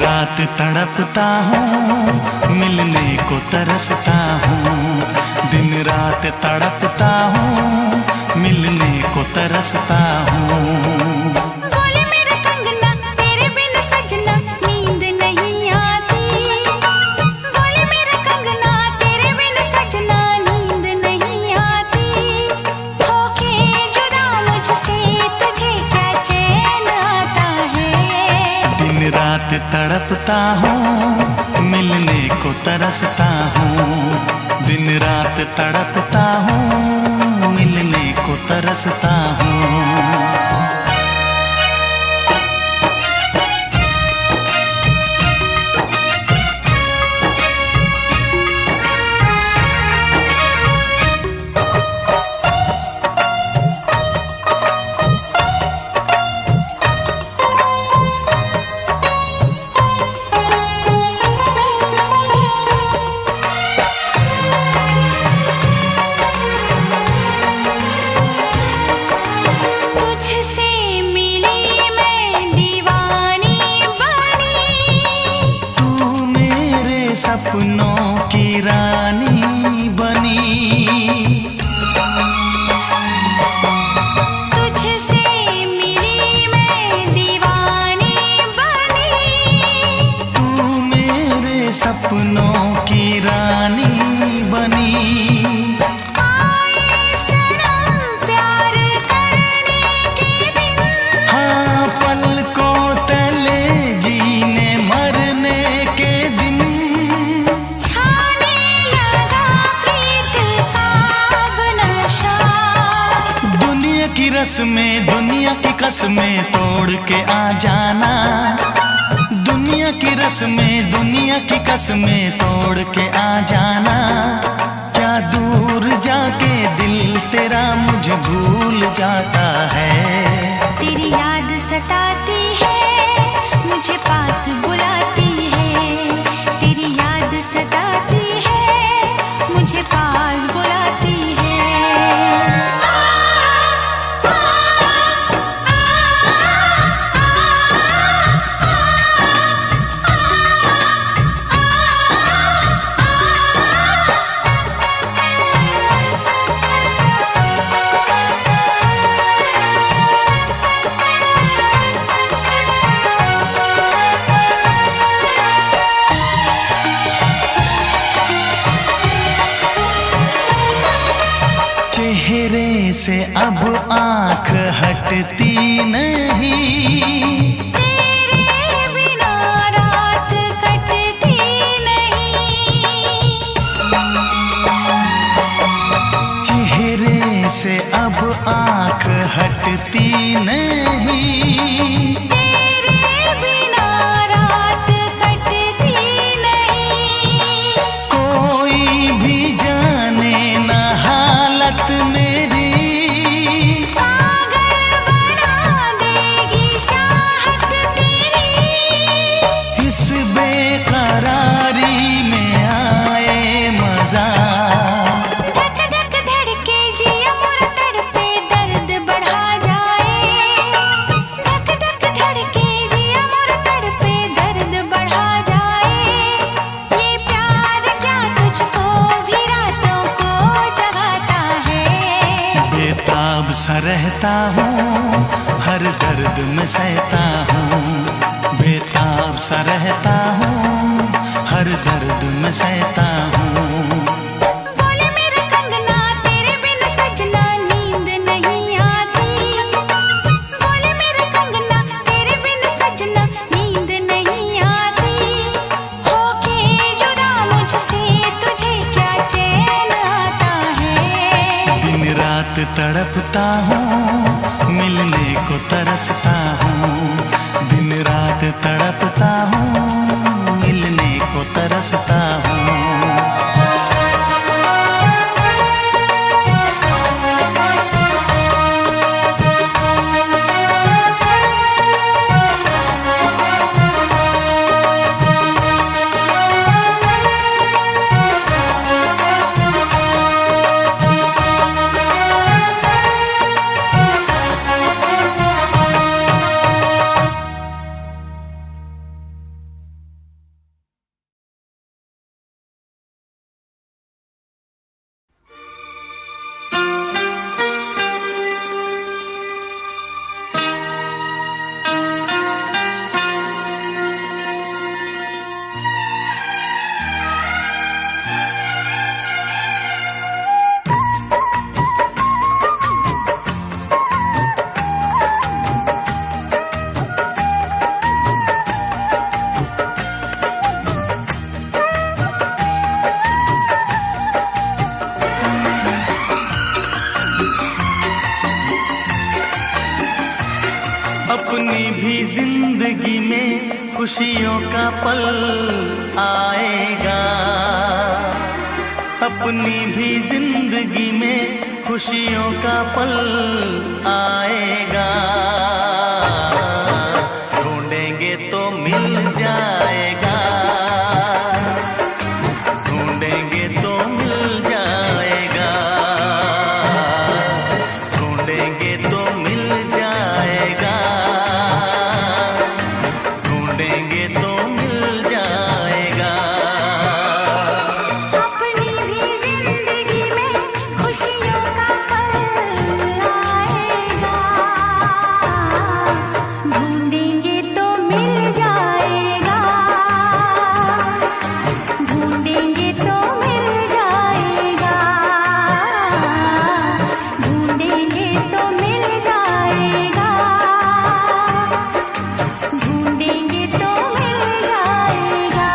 रात तड़पता हूँ, मिलने को तरसता हूँ। दिन रात तड़पता हूँ, मिलने को तरसता हूँ। बोले मेरा कंगना तेरे बिन सजना नींद नहीं आती। बोले मेरा कंगना तेरे बिन सजना नींद नहीं आती। होके जुदा मुझसे तुझे क्या चैन आता है। दिन रात तड़पता हूँ, मिलने को तरसता हूँ। दिन रात तड़पता हूँ, मिलने को तरसता हूँ। सपनों की रानी बनी, तुझसे मिली मैं दीवानी बनी। तू मेरे सपनों की रानी बनी। आए सनम प्यार करने के दिन, हाँ पलकों तले जीने मरने के दिन। की रस्में दुनिया की कसमें तोड़ के आ जाना। दुनिया की रस्में दुनिया की कसमें तोड़ के आ जाना। क्या दूर जाके दिल तेरा मुझे भूल जाता है। तेरी याद सताती है, मुझे पास बुलाती है। तेरी याद सताती है, मुझे पास बुलाती है। चेहरे से अब आँख हटती नहीं। तेरे बिना रात कटती नहीं। चेहरे से अब आँख हटती नहीं। तेरे बिना रात कटती नहीं। कोई भी जाने ना हालत मेरी। पागल बना देगी चाहत तेरी। इस बेकरारी में आए मजा। धक धक धड़के जिया मोर तड़पे दर्द बढ़ा जाए। धक धक धड़के जिया मोर तड़पे दर्द बढ़ा जाए। ये प्यार क्या तुझको भी रातों को जगाता है। बेताब सा रहता हूँ, हर दर्द में सहता हूँ। बेताब सा रहता हूँ, हर दर्द में सहता हूँ। बोले मेरा कंगना तेरे बिन सजना नींद नहीं आती। बोले मेरा कंगना तेरे बिन सजना नींद नहीं आती। होके जुदा मुझसे तुझे क्या चैन आता है। दिन रात तड़पता हूँ, मिलने को तरसता हूँ। दिन रात तड़पता हूँ, मिलने को तरसता हूँ। जिंदगी में खुशियों का पल आएगा, अपनी भी जिंदगी में खुशियों का पल आएगा। ढूंढेंगे तो मिल जाएगा, ढूंढेंगे तो मिल जाएगा, ढूंढेंगे तो मिल जाएगा, ढूंढेंगे तो मिल जाएगा। अपनी भी जिंदगी में खुशियों का पल आएगा, ढूंढेंगे तो मिल जाएगा, ढूंढेंगे तो मिल जाएगा, ढूंढेंगे तो मिल जाएगा, ढूंढेंगे तो मिल जाएगा।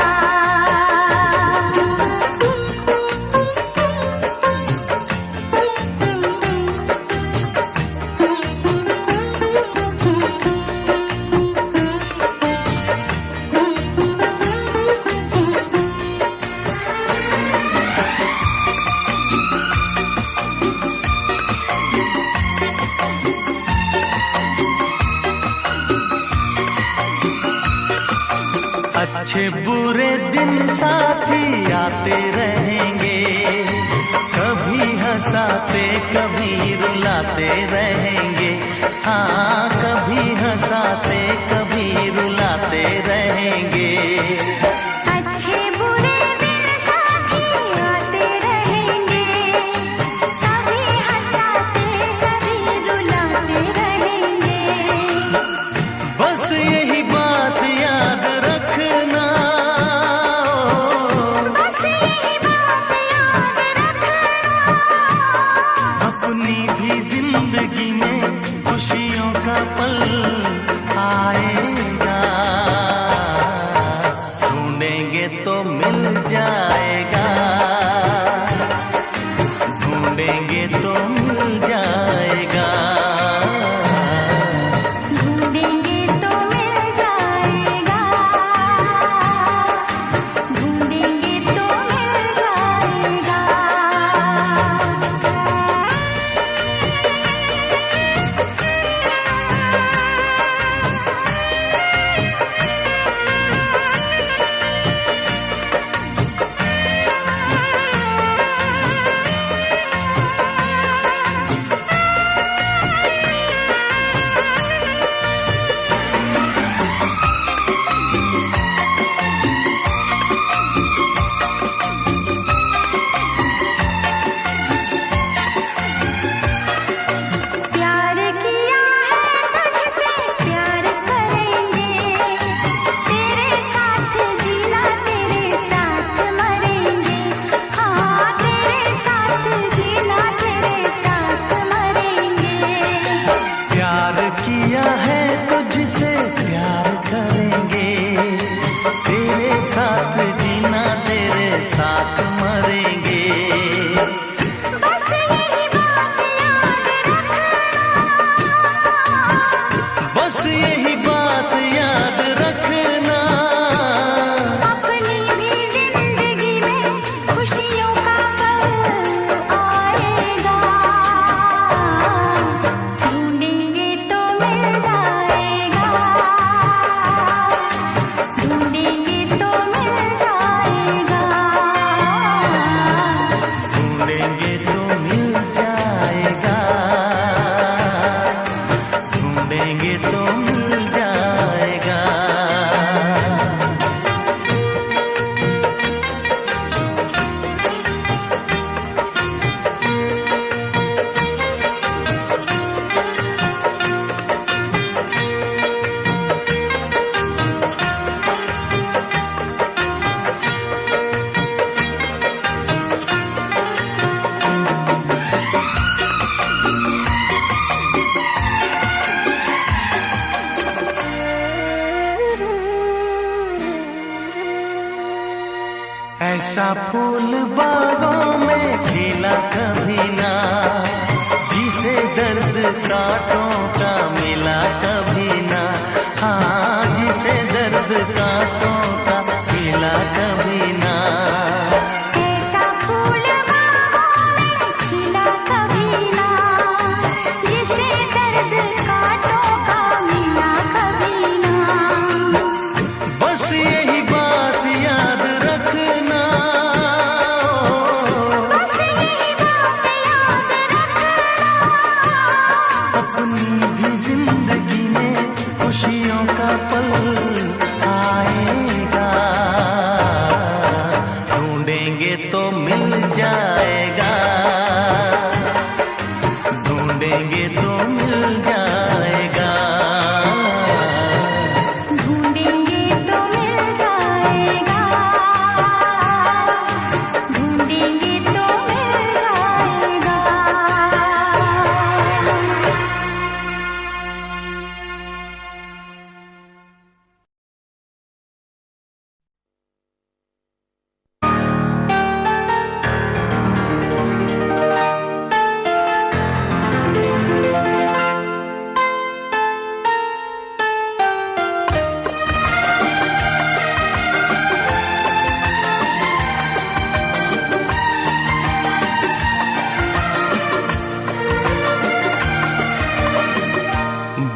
अच्छे बुरे दिन साथी आते रहेंगे, कभी हंसाते कभी रुलाते रहेंगे। हाँ, कभी हंसाते कभी रुलाते रहेंगे। अच्छे बुरे दिन साथी आते रहेंगे, कभी हंसाते कभी रुलाते रहेंगे। बस यही बात याद रखना, बस यही बात याद रखना, अपनी भी जिंदगी में खुशियों का पल आएगा। ढूंढेंगे तो मिल जाएगा, ढूंढेंगे तो मिल जाएगा, ढूंढेंगे तो मिल जाएगा, ढूंढेंगे तो मिल जाएगा। प्यार किया है तुझसे प्यार करेंगे, तेरे साथ जीना तेरे साथ मरेंगे। हाँ, तेरे साथ जीना तेरे साथ मरेंगे। प्यार किया है तुझसे प्यार करेंगे, तेरे साथ जीना तेरे साथ मरेंगे। बस यही बात याद रखना, बस यही बात याद रखना, अपनी भी जिंदगी में खुशियों का पल आएगा, ढूंढेंगे तो मिल जाएगा, ढूंढेंगे तो मिल जाएगा, ढूंढेंगे तो मिल जाएगा, ढूंढेंगे तो मिल जाएगा। ऐसा फूल बागों में खिला कभी ना, जिसे दर्द कांटों का मिला कभी ना। हाँ, कांटों का खिला कभी ना। ऐसा फूल बाहों में खिला कभी ना, जिसे दर्द कांटों का मिला कभी ना। बस यही बात याद रखना, बस यही बात याद रखना। अपनी भी जिंदगी में खुशियों का पल आएगा, ढूंढेंगे तो मिल जाएगा, ढूंढेंगे तो मिल जाएगा, ढूंढेंगे तो मिल जाएगा, ढूंढेंगे तो मिल जाएगा।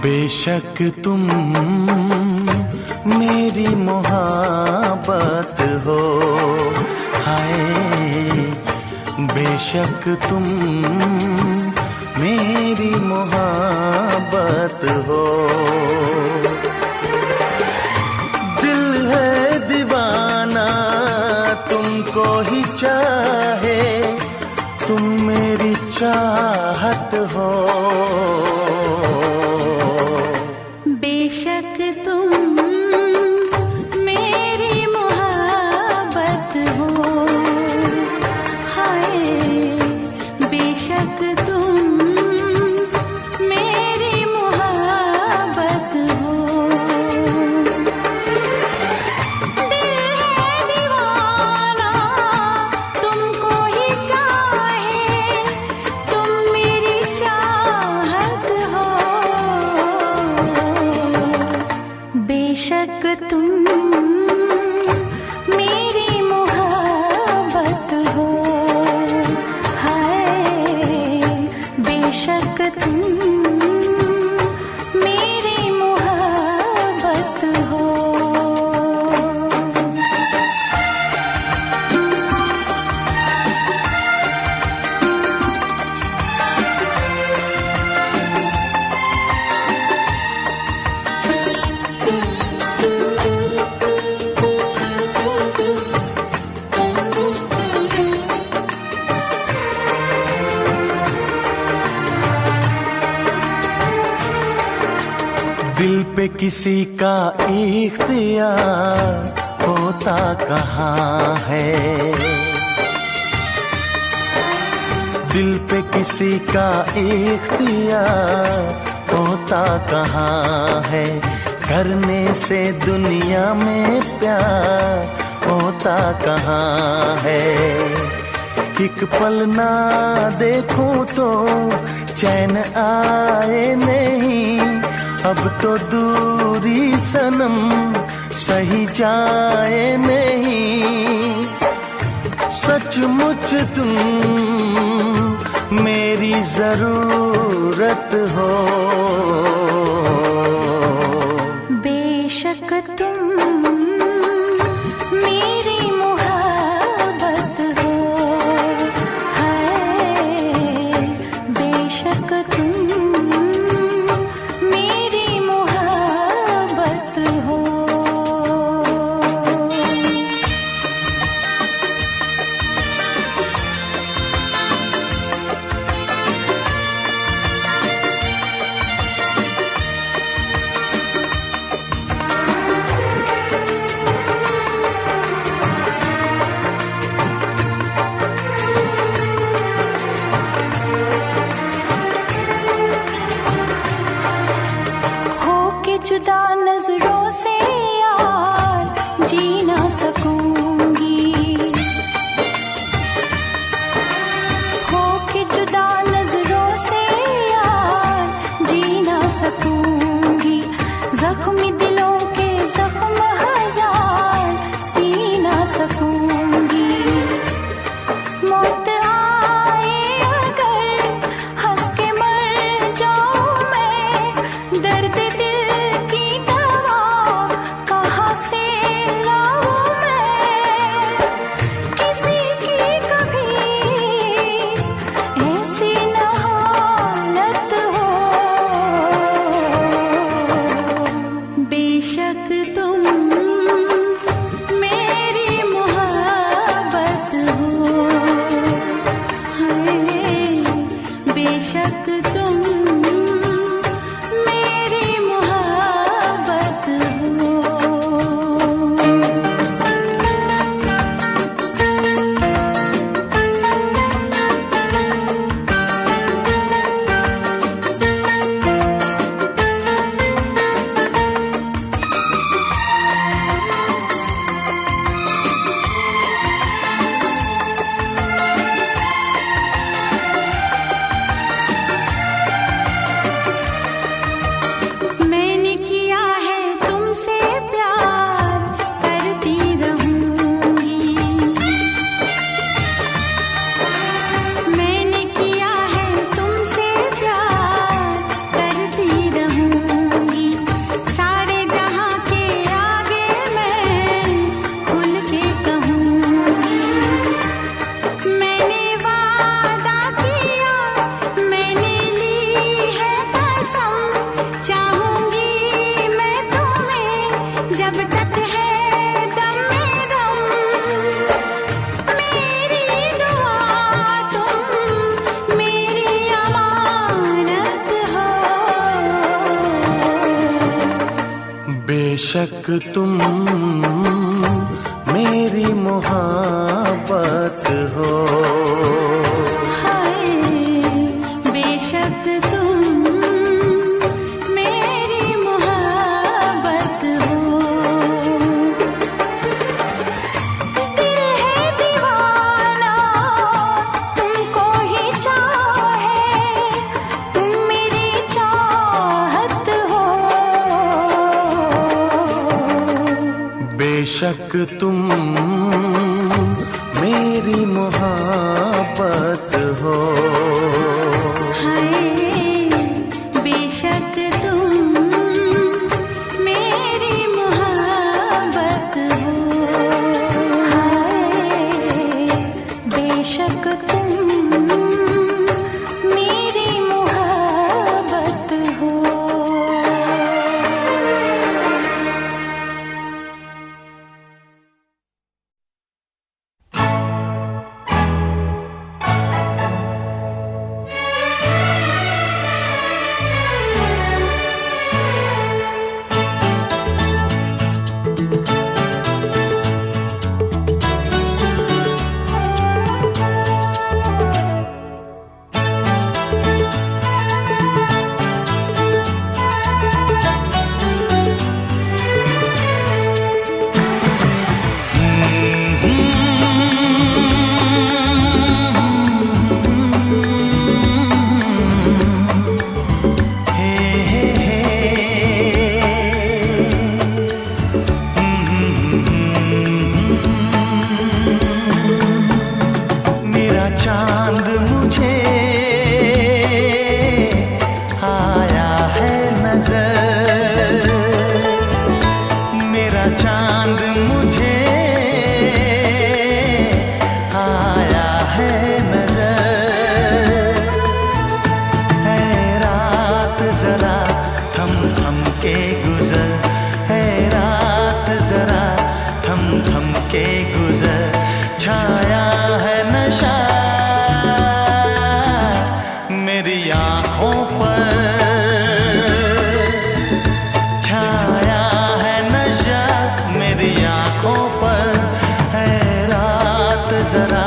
बेशक तुम मेरी मोहब्बत हो, हाय बेशक तुम मेरी मोहब्बत हो। दिल है दीवाना तुमको ही चाहे, तुम मेरी चाहत हो। बेशक तुम मेरी मोहब्बत हो, हाय बेशक तुम मेरी मोहब्बत हो। दिल है दीवाना तुमको ही चाहे, तुम मेरी चाहत हो। बेशक तुम मेरी मोहब्बत हो, हाय बेशक तुम मेरी मोहब्बत हो। दिल पे किसी का इख्तियार होता कहाँ है, दिल पे किसी का इख्तियार होता कहाँ है। करने से दुनिया में प्यार होता कहाँ है। एक पल ना देखूं तो चैन आए नहीं, अब तो दूरी सनम सही जाए नहीं। सचमुच तुम मेरी जरूरत हो। बेशक तुम मेरी मोहब्बत हो, हाय बेशक तुम मेरी मोहब्बत हो। जब तक है दम में दम, मेरी दुआ तुम मेरी अमानत हो। बेशक तुम मेरी मोहब्बत हो। हाय बेशक तुम मेरी मोहब्बत हो। दिल है दीवाना तुमको ही चाहे, तुम मेरी चाहत हो। बेशक तुम मेरी मोहब्बत हो। हाय बेशक तुम मेरी मोहब्बत हो। हाय बेशक तुम मेरी मोहब्बत हो। चांद मुझे आया है नजर, मेरा चांद मुझे आया है नजर। है रात जरा थम थम के गुजर, है रात जरा थम थम के गुजर। छाया है नशा मेरी आँखों पर, छाया है नशा मेरी आँखों पर। है रात जरा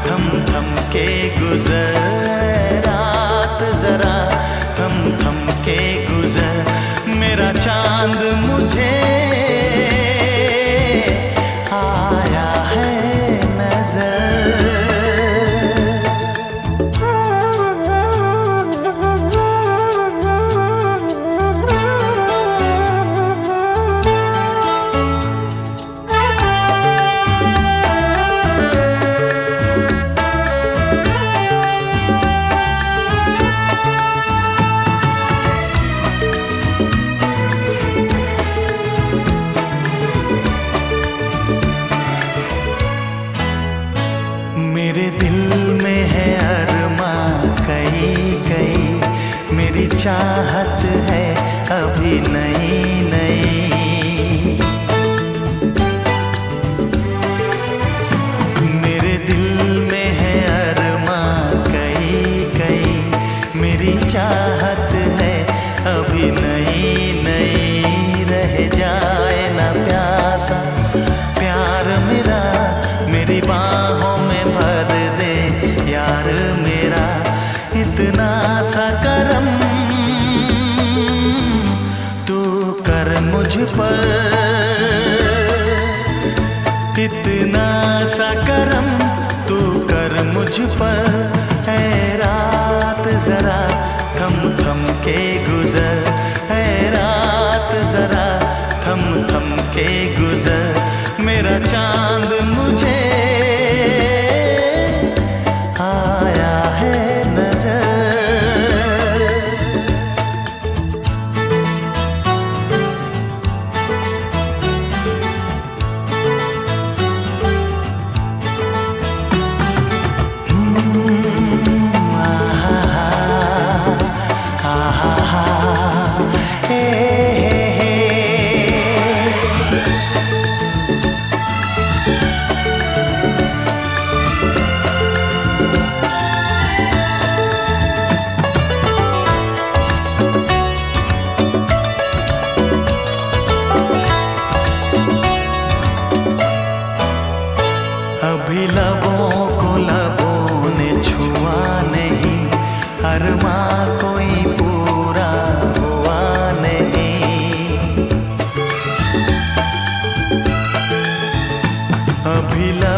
थम थम के गुजर, है रात जरा थम थम के गुजर। मेरा चांद मुझे आया है नजर। मेरे दिल में है अरमां कई कई, मेरी चाहत है अभी नई नई। मेरे दिल में है अरमां कई कई, मेरी चाहत है अभी नई नई। रह जाए ना प्यासा प्यार मेरा, मेरी बाहों में भर दे यार मेरा। इतना सा करम तू कर मुझ पर, इतना सा करम तू कर मुझ पर। है रात जरा थम थम के गुजर, है रात जरा थम थम के गुजर। मेरा चांद मुझे आया है नजर।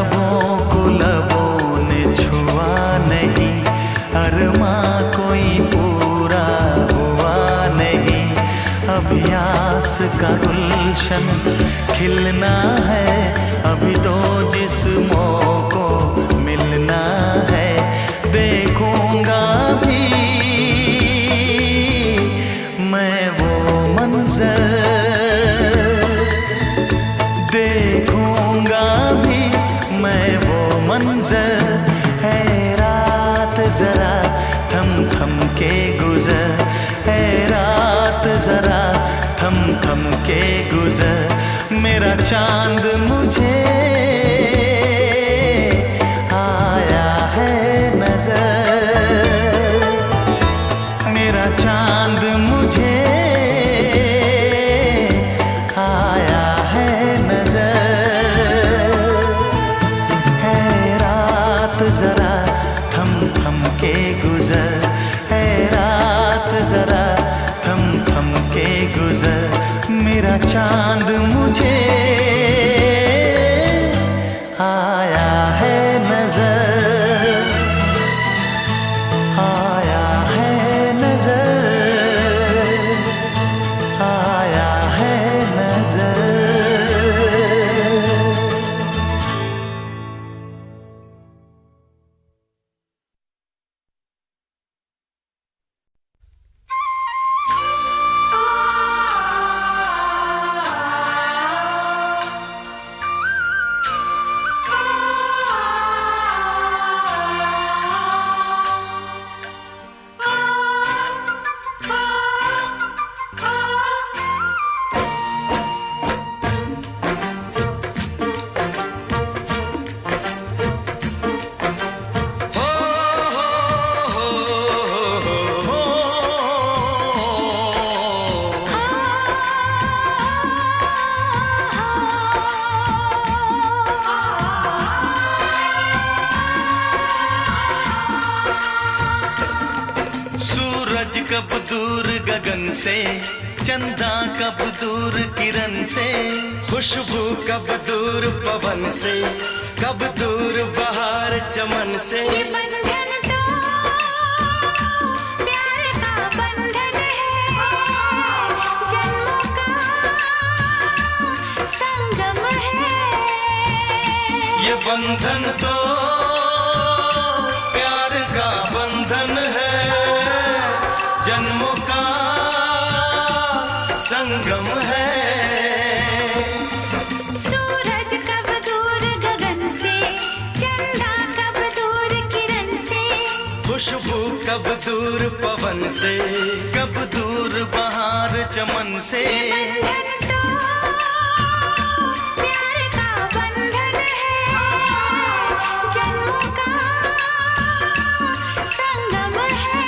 लबों को लबों ने छुआ नहीं, अरमां कोई पूरा हुआ नहीं। अभ्यास का गुलशन खिलना है, अभी तो जिस्मों को मिलना है। देखूंगा भी मैं वो मंजर, देखूंगा भी मैं वो मंजर। है रात जरा थम थम के गुजर, है रात जरा थम थम के गुजर। मेरा चांद मुझे आया है नजर, मेरा चांद मुझे आया है नजर। है रात जरा थम थम के गुजर, है रात जरा थम थम के गुजर। मेरा चांद मुझे आया है नजर, आया है नजर, आया है नजर। कब दूर गगन से, चंदा कब दूर किरण से, खुशबू कब दूर पवन से, कब दूर बहार चमन से। ये बंधन तो प्यार का बंधन है, जन्मों का संगम है। ये बंधन तो प्यार का बंधन है, जन्मों का संगम है। सूरज कब दूर गगन से, चंदा कब दूर किरण से, खुशबू कब दूर पवन से, कब दूर बहार चमन से। बंधन तो प्यार का बंधन है, जन्मों का संगम है।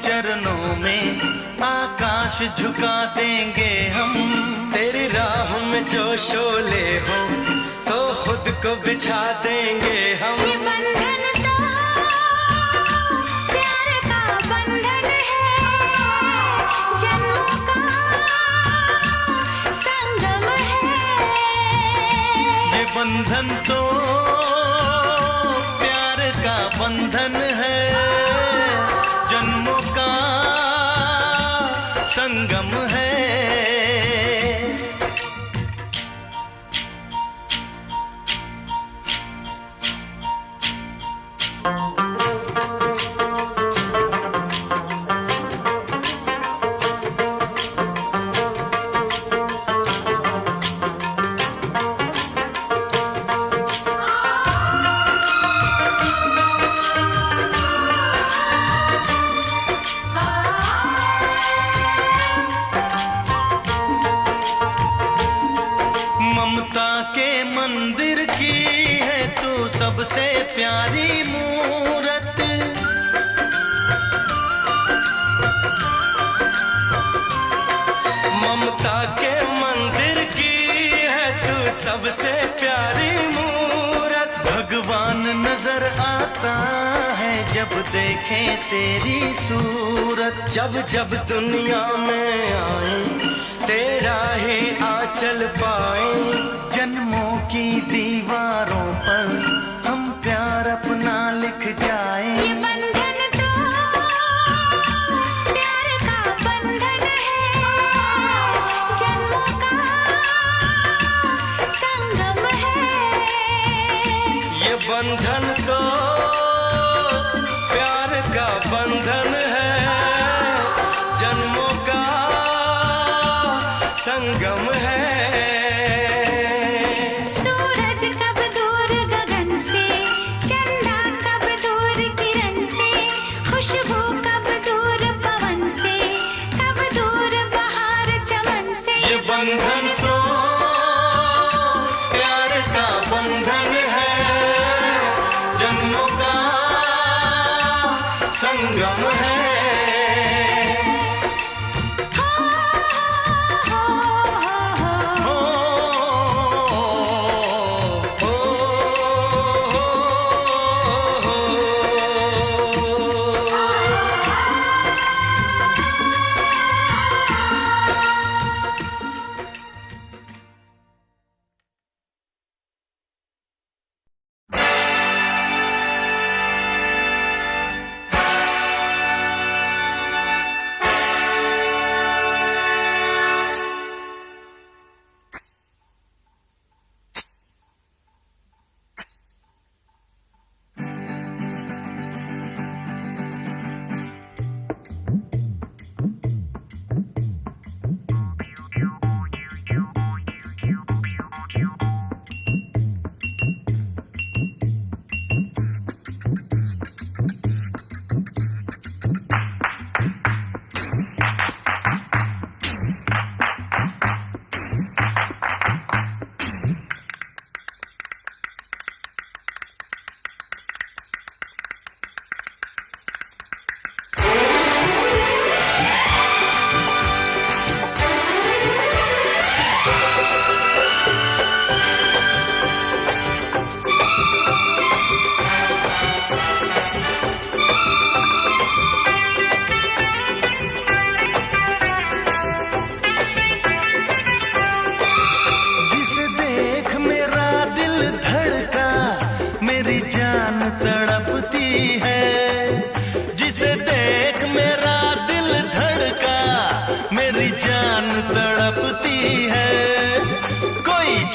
चरणों में आकाश झुका देंगे हम। तेरी राह में जो शोले हो तो खुद को बिछा देंगे हम। ये बंधन तो प्यार का बंधन है, जन्मों का संगम है। ये बंधन तो प्यार का बंधन है, जन्मों का संगम है। मंदिर की है तू सबसे प्यारी मूरत। ममता के मंदिर की है तू सबसे प्यारी मूरत। भगवान नजर आता है जब देखे तेरी सूरत। जब जब दुनिया में आए तेरा ही आंचल पाए। जन्मों की दीवारों पर हम प्यार अपना लिख जाए। ये बंधन तो प्यार का बंधन है, जन्मों का संगम है। ये बंधन तो प्यार का बंधन है, जन्मों का संगम है। सूरज कब दूर गगन से, चंदा कब दूर किरण से, खुशबू कब दूर पवन से, कब दूर बहार चमन से। ये बंधन तो प्यार का बंधन है, जन्मों का संगम है।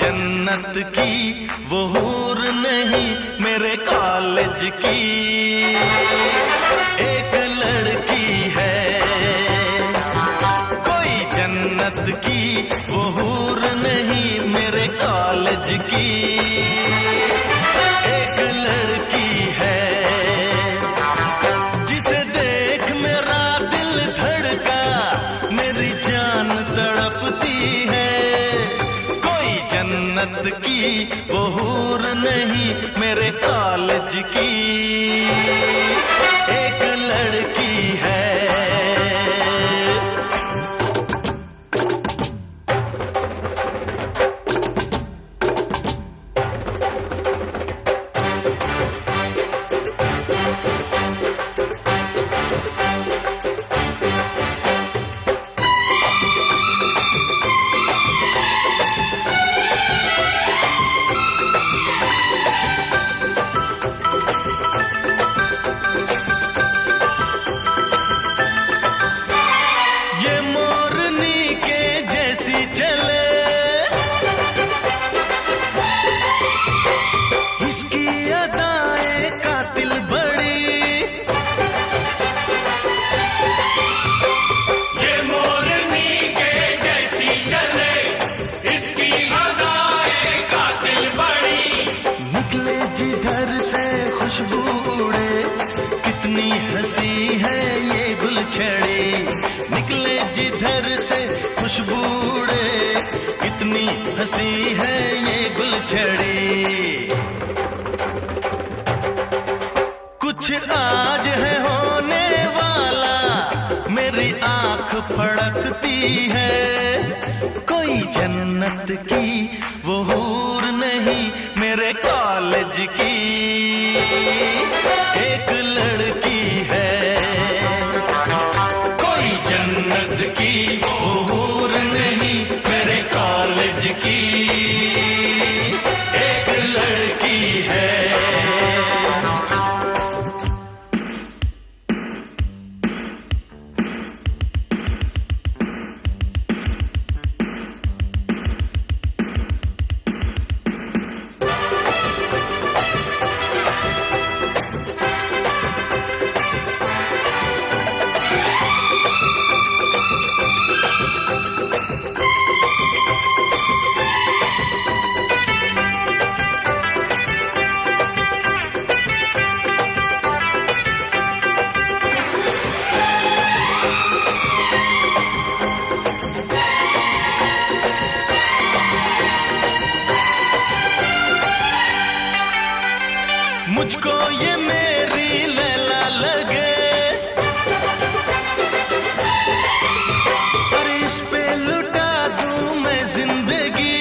जन्नत की वो हूर नहीं मेरे कॉलेज की एक लड़की है। कोई जन्नत की वो हूर नहीं मेरे कॉलेज की एक लड़की है। जिसे देख मेरा दिल धड़का मेरी जान तड़पती है। जन्नत की वो हूर नहीं मेरे कॉलेज की एक लड़की है। कॉलेज की एक लड़की है, कोई जन्नत की हूर नहीं मेरे कॉलेज की एक लड़की है। मुझको ये मेरी लैला लगे, और इस पे लुटा दूं मैं जिंदगी।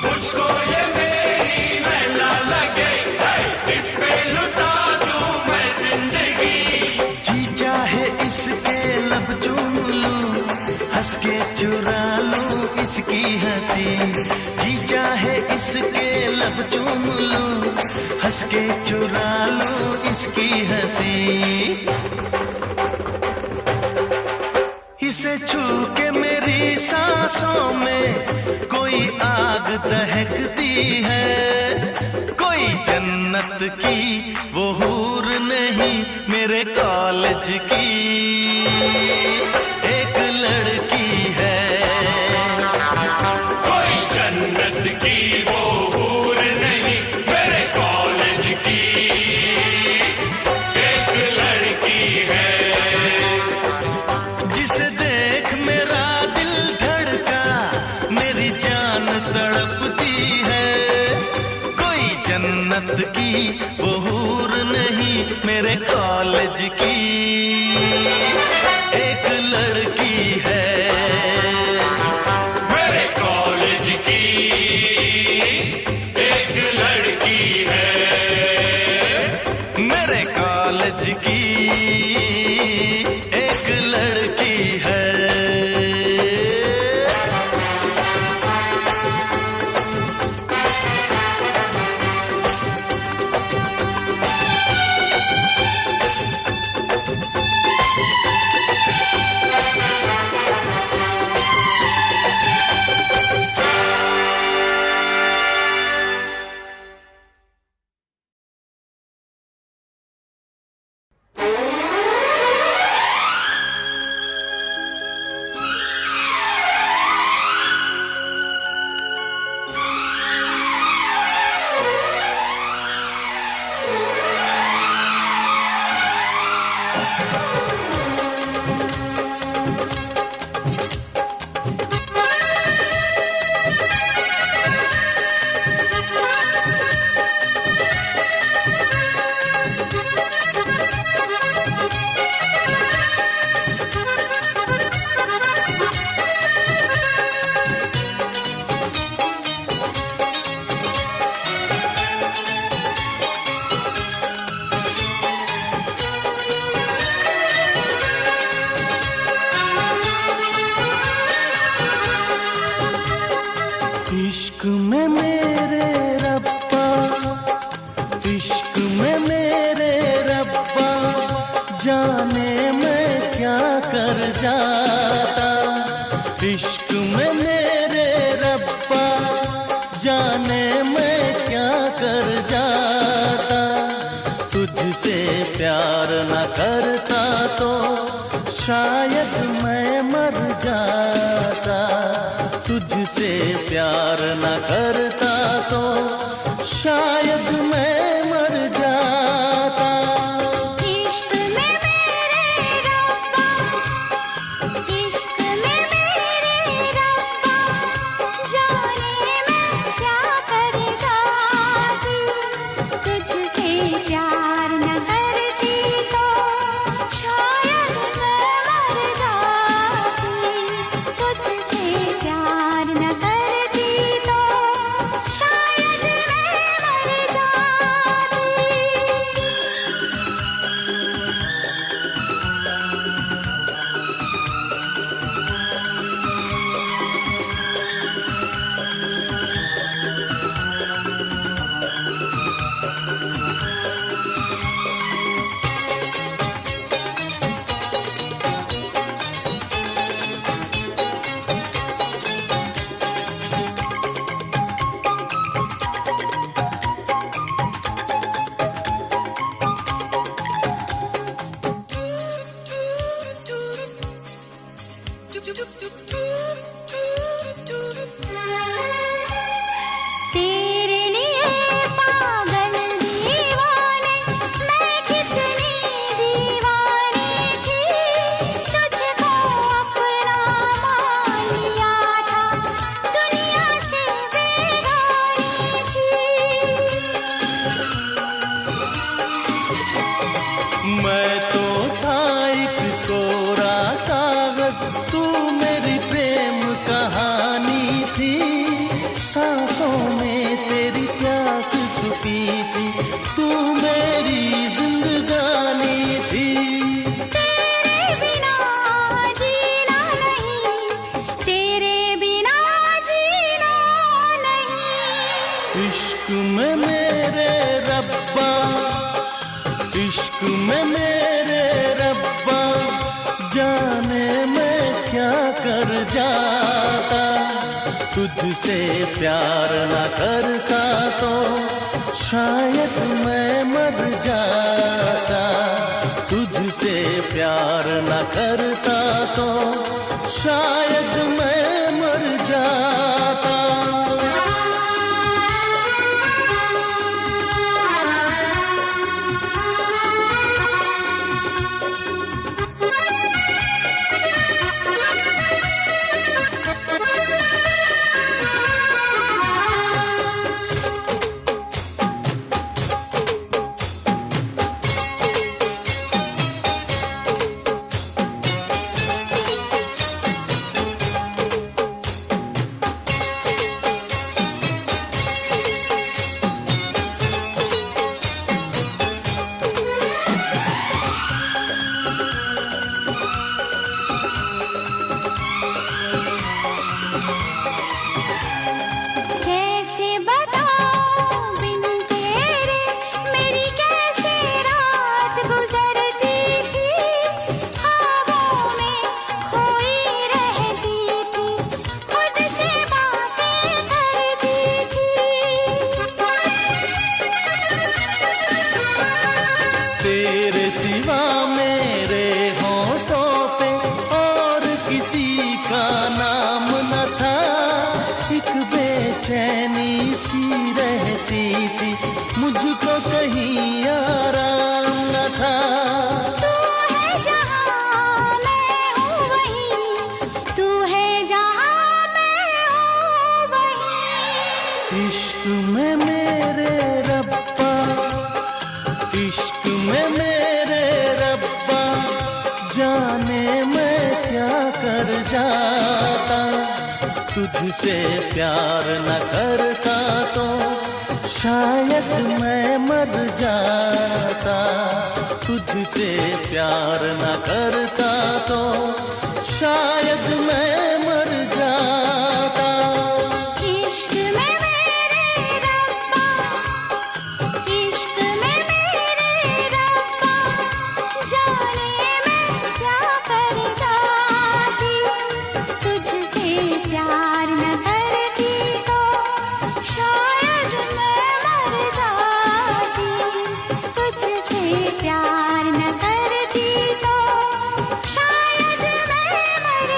मुझको ये मेरी लैला लगे, इस पे लुटा दूं मैं जिंदगी। जी चाहे इसके लब चूम लूं, हंस के चुरा लूं इसकी हंसी। चाहे इसके लब चूम लूं, हंस के चुरा लूं इसकी हंसी। इसे छू के मेरी सांसों में कोई आग दहकती है, कोई जन्नत की वो हूर नहीं मेरे कॉलेज की एक लड़की है, की वो हूर नहीं मेरे कॉलेज की एक लड़की है। जिसे देख मेरा दिल धड़का, मेरी जान तड़पती है, कोई जन्नत की वो हूर नहीं मेरे कॉलेज की एक लड़की है। कॉलेज की एक लड़की है। इश्क में मेरे रब्बा, इश्क में मेरे रब्बा, जाने मैं क्या कर जाता। इश्क में मेरे रब्बा, जाने मैं क्या कर जाता। तुझसे प्यार न करता तो शायद मैं मर जाता। तुझसे प्यार न करता तो शायद मैं मर जाता। इश्क में मेरे रब्बा, इश्क में मेरे रब्बा, जाने मैं क्या कर जाती। तुझसे प्यार न करती तो शायद मैं मर जाती। तुझसे प्यार न करती सांसों में तेरी प्यास छुपी थी, तू मेरी जिंदगानी थी। तेरे बिना जीना नहीं, तेरे बिना जीना नहीं। इश्क में मेरे रब्बा, इश्क में मेरे रब्बा, जाने मैं क्या कर जाता। तुझसे प्यार न करता तो शायद मैं मर जाता। तुझसे प्यार न करता तो शायद मैं मर जाता। कैसे बताऊं बिन तेरे मेरी कैसे रात गुजरती थी। ख्वाबों में खोई रहती थी, खुद से बातें करती थी। तेरे सिवा मेरे होठों पे और किसी का नाम न था। एक बेचैनी सी रहती थी, मुझको कहीं आराम न था। तू है जहाँ मैं हूँ वहीं, तू है जहाँ मैं हूँ वहीं। इश्क में मेरे रब्बा, इश्क में मेरे रब्बा, जाने मैं क्या कर जाता। तुझसे प्यार न करता तो शायद मैं मर जाता। तुझसे प्यार न करता तो शायद मैं मर जाता। इश्क में मेरे रब्बा, इश्क में मेरे रब्बा, जाने मैं क्या कर जाती। तुझसे प्यार न करती तो शायद मैं मर जाती। तुझसे प्यार न करती तो शायद मैं मर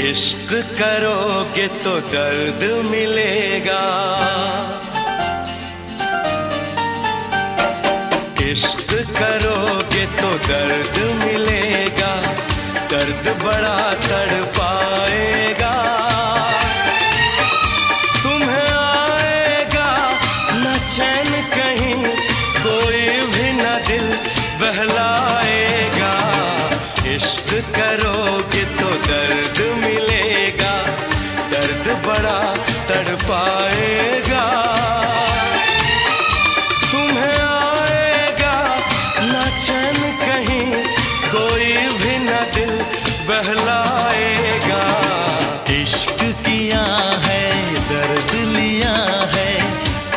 इश्क करोगे तो दर्द मिलेगा, इश्क करोगे तो दर्द मिलेगा, दर्द बड़ा तड़पाएगा। तुम्हें आएगा न चैन कहीं, कोई भी न दिल बहलाएगा। इश्क करोगे तो दर्द मिलेगा, दर्द बड़ा तड़पाएगा। तुम्हें आएगा न चैन कहीं, कोई भी न दिल बहलाएगा। इश्क किया है दर्द लिया है,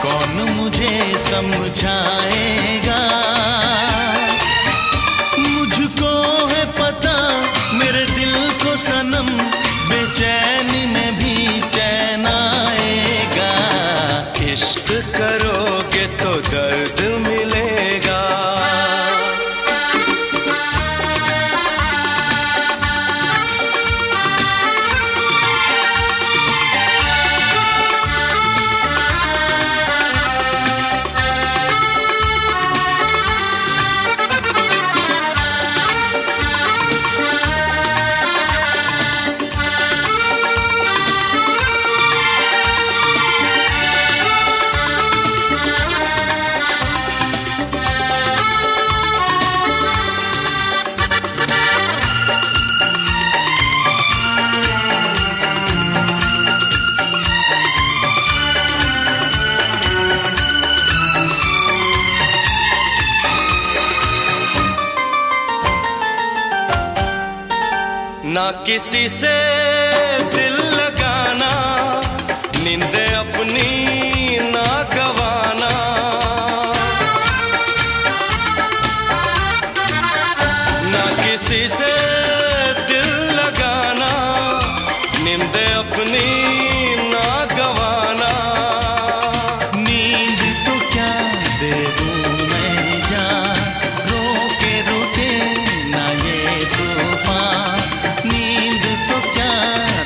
कौन मुझे समझाएगा। मुझको है पता मेरे दिल को सनम, बेचैनी में भी चैन आएगा। इश्क करोगे तो दर्द मिलेगा। ना किसी से दिल लगाना, नींदे अपनी ना गवाना। ना किसी से दिल लगाना, नींदे अपनी ना गवाना। नींद तो क्या दे दूं मैं जान, रोके रुके ना ये तूफान। नींद तो क्या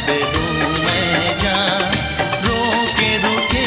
दे दूं मैं जान, रोके रुके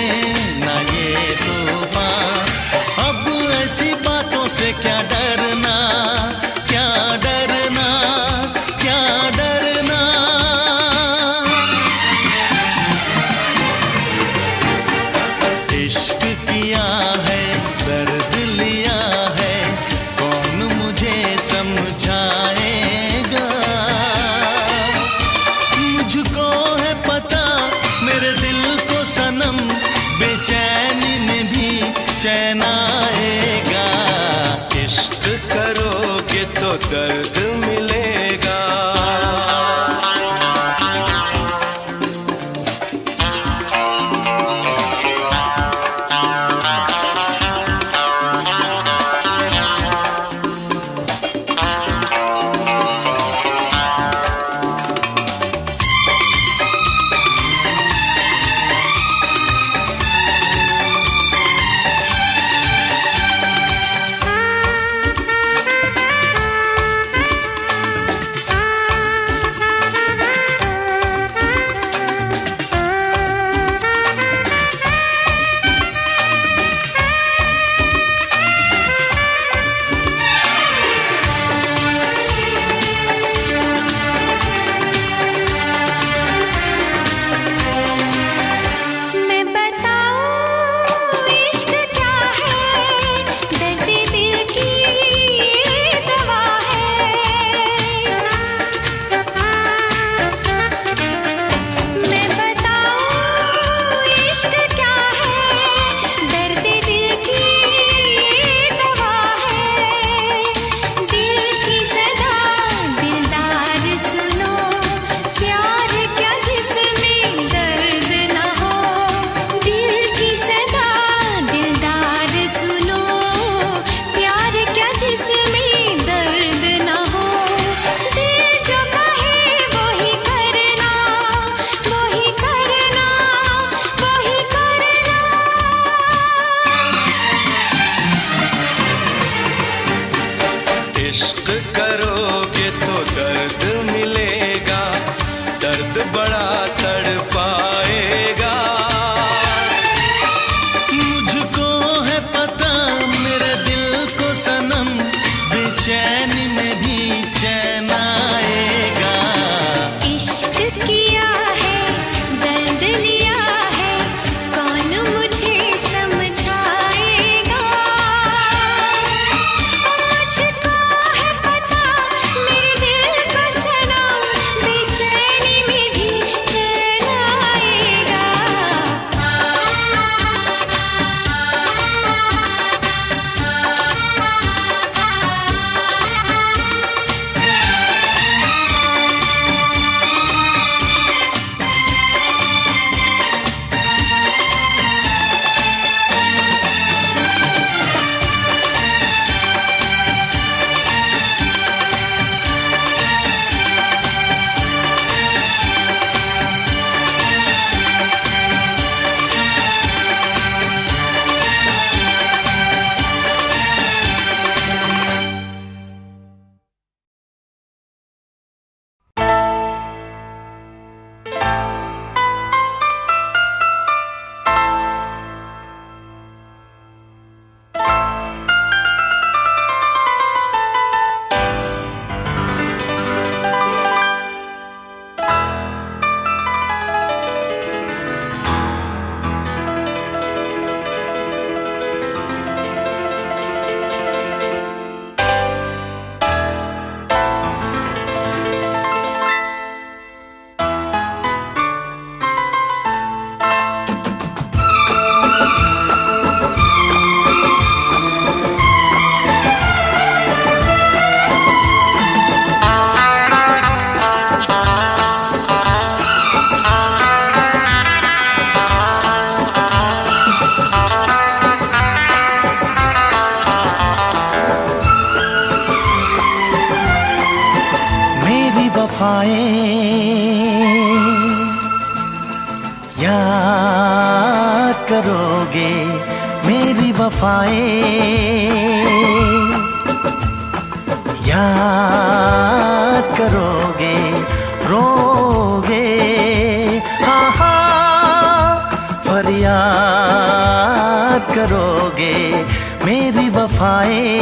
वफाएं याद करोगे मेरी वफाएं, याद करोगे रोगे, हाँ हाँ फरियाद करोगे मेरी वफाएं।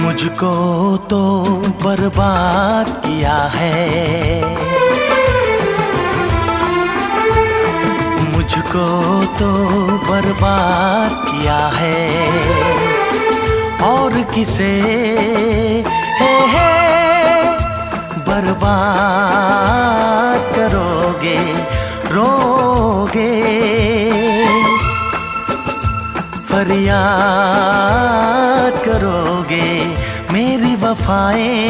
मुझको तो बर्बाद किया है, मुझको तो बर्बाद किया है, और किसे है बर्बाद करोगे रोगे, फरियाद करोगे मेरी वफाएं।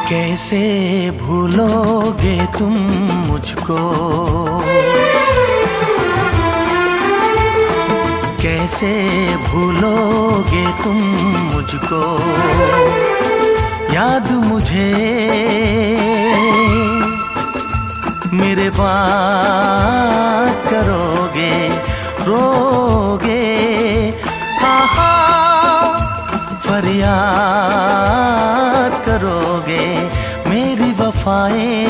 कैसे भूलोगे तुम मुझको, कैसे भूलोगे तुम मुझको, याद मुझे मेरे बात करोगे रोगे, हाँ हाँ फरियाद करोगे मेरी वफाएं।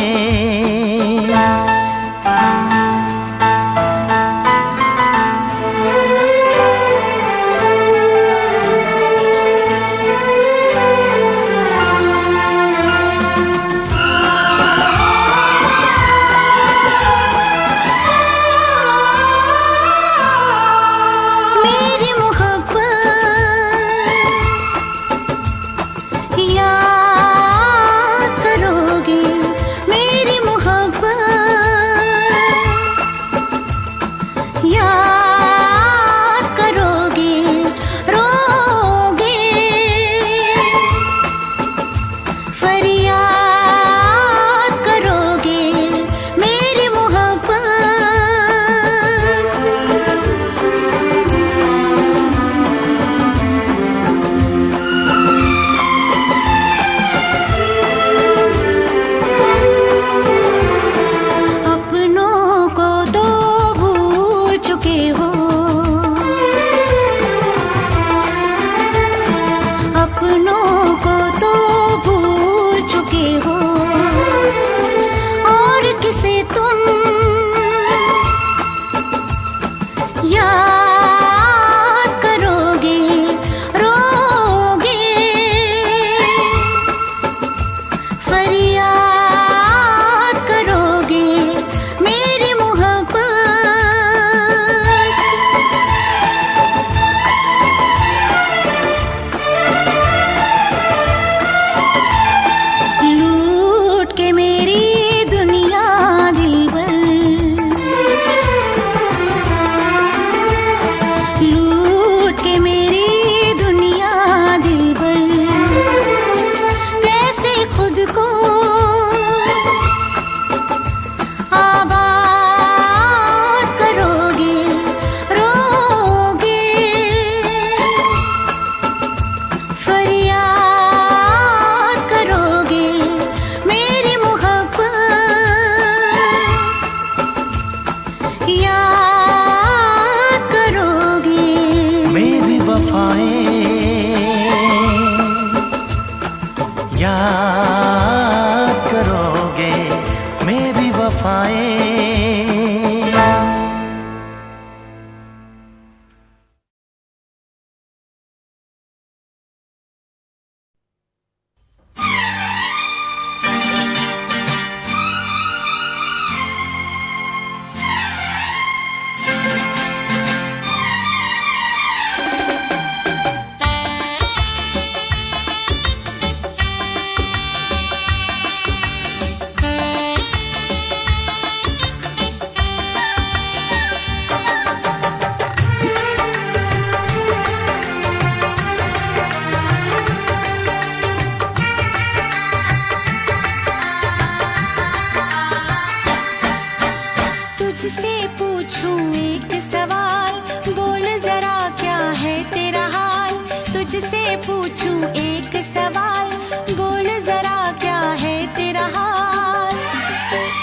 तुझसे पूछूं एक सवाल, बोल जरा क्या है तेरा हाल। तुझसे पूछूं एक सवाल, बोल जरा क्या है तेरा हाल।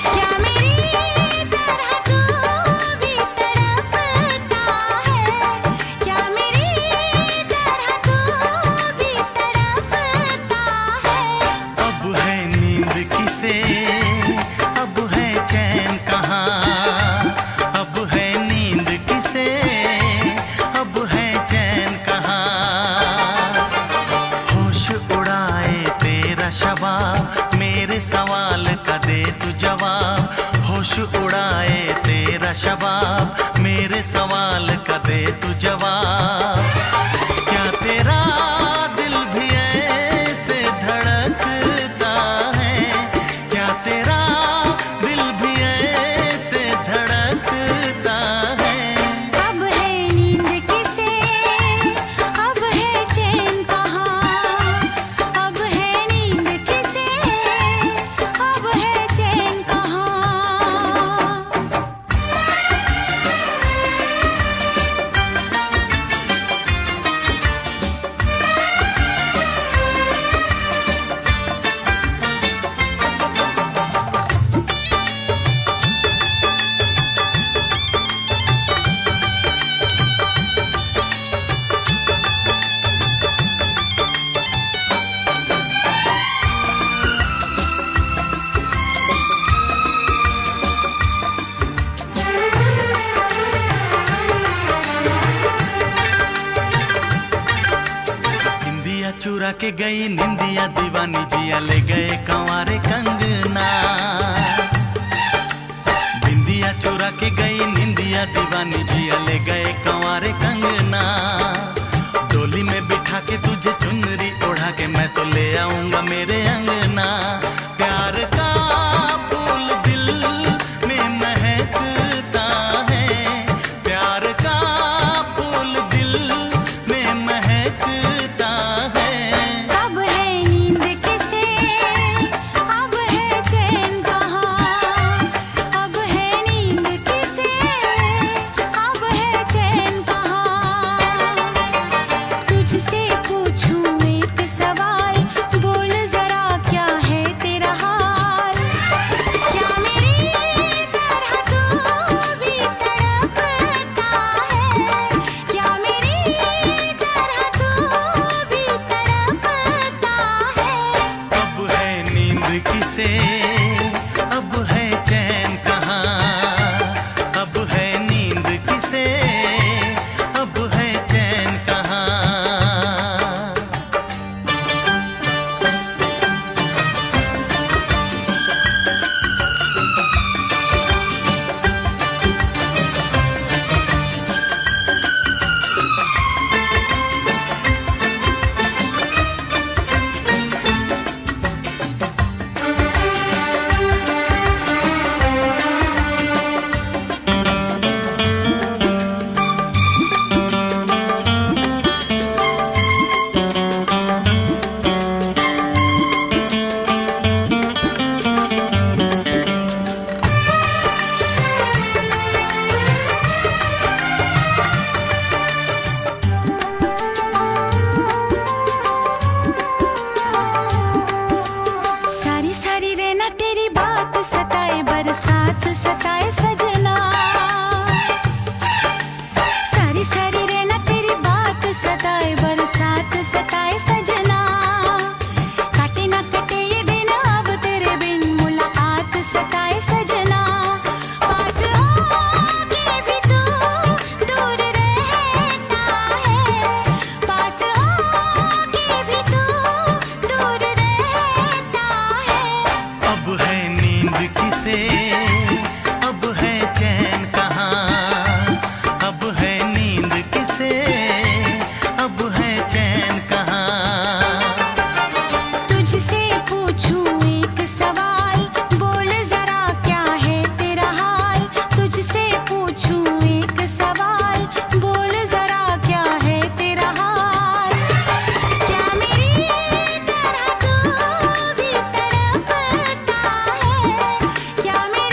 क्या मेरी तरह तू भी तड़पता है, क्या मेरी तरह तू भी तड़पता है। अब है नींद किसे, अब है चैन कहाँ। अब है नींद किसे, अब है चैन कहाँ। होश उड़ाए तेरा शबाब, मेरे सवाल का दे तू जवाब। होश उड़ाए तेरा शबाब, मेरे सवाल का दे तू जवाब। क्या तेरा दिल भी ऐसे धड़कता है, क्या तेरा दिल भी ऐसे धड़कता है। अब है नींद किसे, अब है चैन कहाँ। अब है नींद किसे, अब है चैन कहाँ। निंदिया चुरा के गई निंदिया दीवानी, जिया ले गए कंवारे कंगना। बिंदिया चुरा के गई निंदिया दीवानी, जिया ले गए कंवारे कंगना। डोली में बिठा के तुझे चुनरी ओढ़ा के मैं तो ले आऊंगा मेरे अंगना। प्यार का फूल दिल में महकता है, प्यार का फूल दिल में महकता है। अब है नींद किसे, अब है चैन कहाँ। अब है नींद किसे, अब है चैन कहाँ। तुझसे पूछूं एक सवाल, बोल जरा क्या है तेरा हाल। क्या मेरी तरह तू भी तड़पता है, क्या मेरी तरह तू भी तड़पता है। अब है नींद किसे, अब है चैन कहाँ। अब है नींद किसे, अब है चैन कहाँ। सारी सारी रहना तेरी बात सताए, बरसात सताए सजना। सारी सारी रहना तेरी बात सताए, बरसात सताए सजना। काटे ना कटे ये दिन अब तेरे बिन, मुलाकात सताए सजना। पास होके भी तू दूर रहता है, पास होके भी तू दूर रहता है। अब है नींद किसे, अब है चैन कहाँ। अब है नींद किसे, अब है चैन कहाँ। तुझसे पूछूं एक सवाल, बोल जरा क्या है तेरा हाल। तुझसे पूछूं एक सवाल, बोल जरा क्या है तेरा हाल। क्या मेरी तरह तू भी तड़पता है, क्या मेरी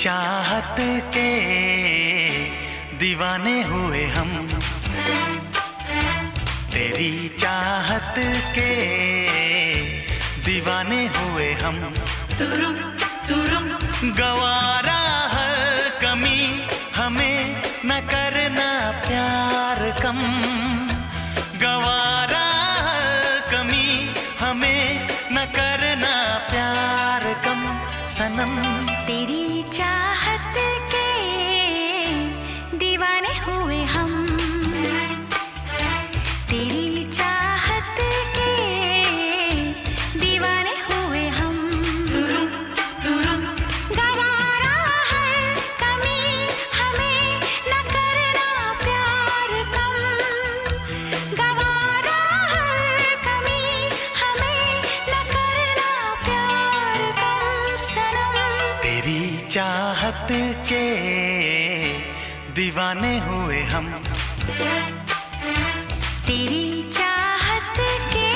चाहत के दीवाने हुए हम, तेरी चाहत के दीवाने हुए हम। गवारा हर कमी हमें न करना प्यार कम, गवारा हर कमी हमें न करना प्यार कम सनम। तेरी चाहत के दीवाने हुए हम, तेरी चाहत के दीवाने हुए हम। गवारा हर कमी हमें न करना प्यार कम, गवारा हर कमी हमें न करना प्यार कम सनम। तेरी चाहत के दीवाने हुए हम, तेरी चाहत के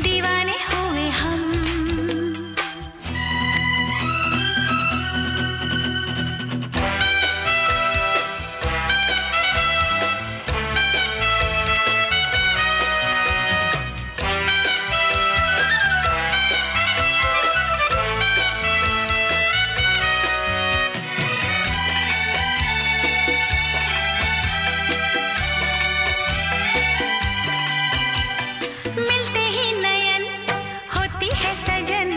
दीवाने हुए हम। मिलते ही नयन होती है सजन,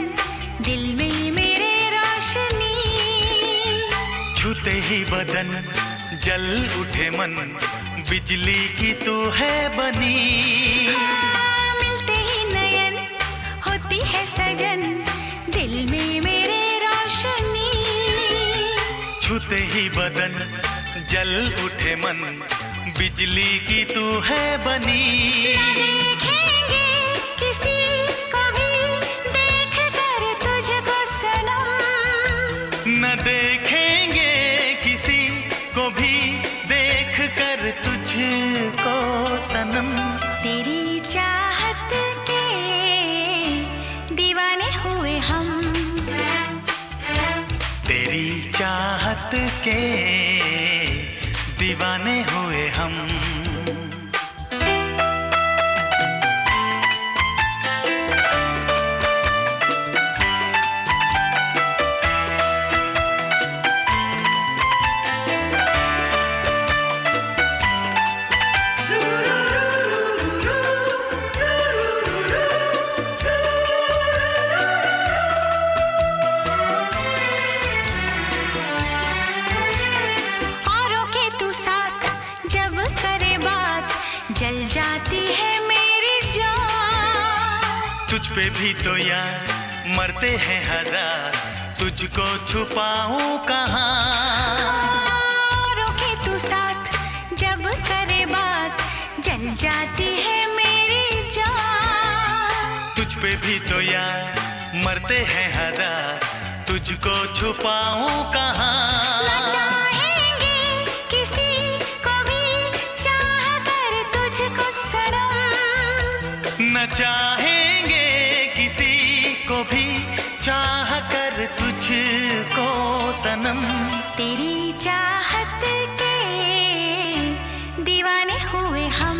दिल में मेरे रोशनी। छूते ही बदन जल उठे मन, बिजली की तू है बनी। मिलते ही नयन होती है सजन, दिल में मेरे रोशनी। छूते ही बदन जल उठे मन, बिजली की तू है बनी। देखेंगे किसी को भी देख कर तुझको सनम, न देखेंगे किसी को भी देख कर तुझको सनम। तेरी चाहत के दीवाने हुए हम, तेरी चाहत के दीवाने हुए हम। औरों के तू साथ जब करे बात, जल जाती है मेरी जान। तुझ पे भी तो यार मरते हैं हजार, तुझको छुपाऊं कहाँ। औरों के तू साथ जब करे बात, जल जाती है मेरी जान। तुझ पे भी तो यार मरते हैं हजार, तुझको छुपाऊं कहाँ। न चाहेंगे किसी को भी चाह कर तुझको सनम, न चाहेंगे किसी को भी चाह कर तुझको सनम। तेरी चाहत के दीवाने हुए हम,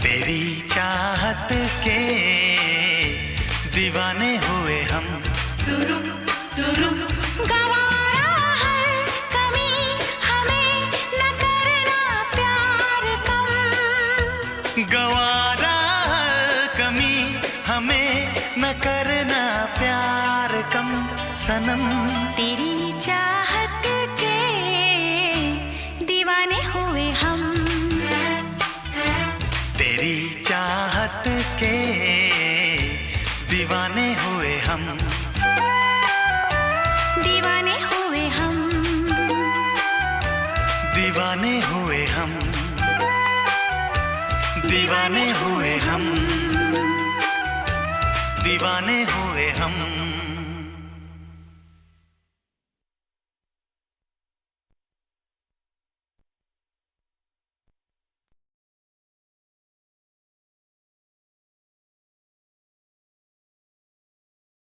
तेरी चाहत के दीवाने हुए हम। गवारा हर कमी हमें न करना प्यार कम, गवारा हर कमी हमें न करना प्यार कम सनम। तेरी चाहत के दीवाने हुए हम, तेरी चाहत के दीवाने हुए हम, दीवाने हुए हम, दीवाने हुए हम, दीवाने हुए हम, दीवाने हुए हम।